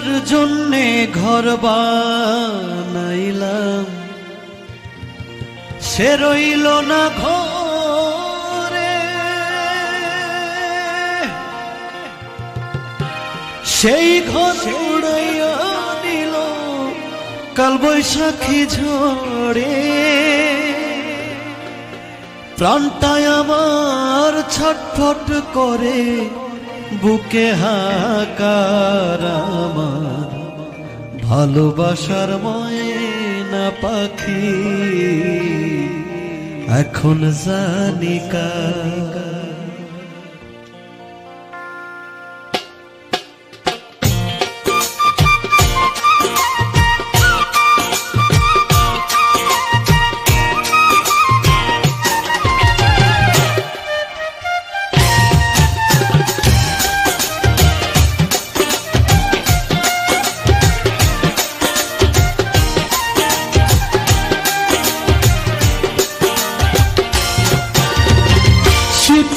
যার জন্যে ঘর বানাইলাম সে রইল না ঘরে, সেই ঘর উড়াইয়া নিল কাল বৈশাখী ঝড়ে। প্রাণটায় আমার ছটফট করে বুকে হাহাকার আমার ভালোবাসার ময়না পাখি এখন জানি কার।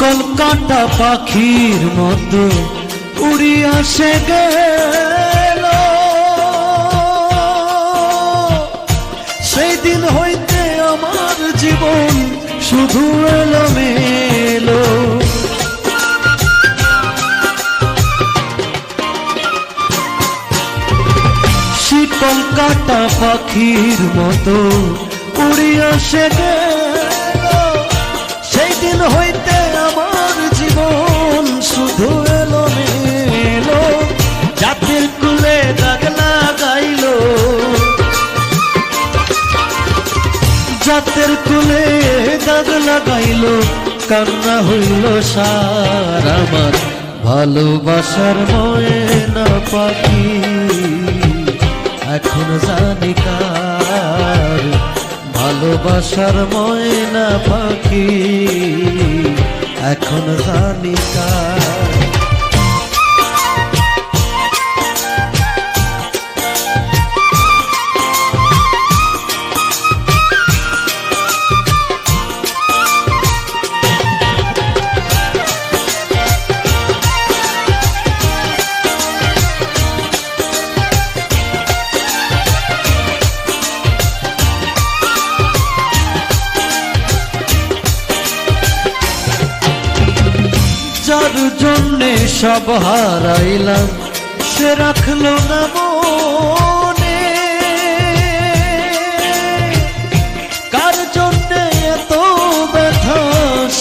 কলকাতা পাখির মতো উড়িয়া সে গেল, সেই দিন হইতে আমার জীবন শুধু এলোমেলো। শীতল কাটা পাখির মতো উড়িয়া সে গেল, সেই দিন হইতে আমার জীবন শুধু এলোমেলো। জাতির কুলে দাগ লাগাইল, জাতের কুলে দাগ লাগাইল, কান্না হইল সার আমার ভালোবাসার ময়না পাখি এখন জানি কার। ভালোবাসার ময়না পাখি এখন জানি কার। যার জন্যে সব হারাইলাম সে রাখলো না মনে, কার জন্যে এত ব্যথা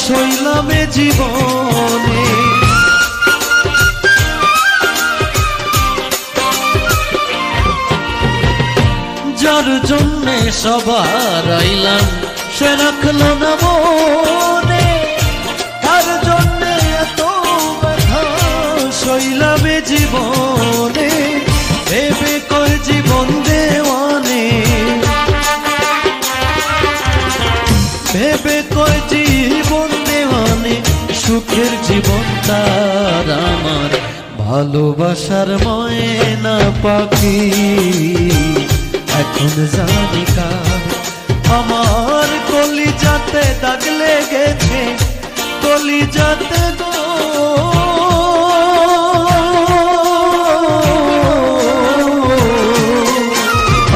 সইলাম জীবনে। যার জন্যে সব হারাইলাম সে রাখলো না মনে, কার জন্যে এত ব্যথা সইলাম জীবনে। ভেবে কয় জীবন দেওয়ানে, ভেবে কয় জীবন দেওয়ানে, সুখের জীবন তার আমার ভালোবাসার ময়না পাখি এখন জানি কার। আমার কলিজাতে দাগ লেগেছে, কলিজাতে গো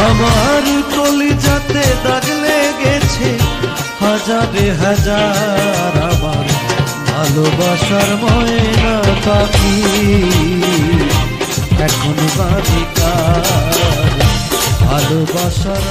আমার কলিজাতে দাগ লেগেছে হাজারে হাজার আমার ভালোবাসার ময়না পাখি এখন জানি কার। ভালোবাসার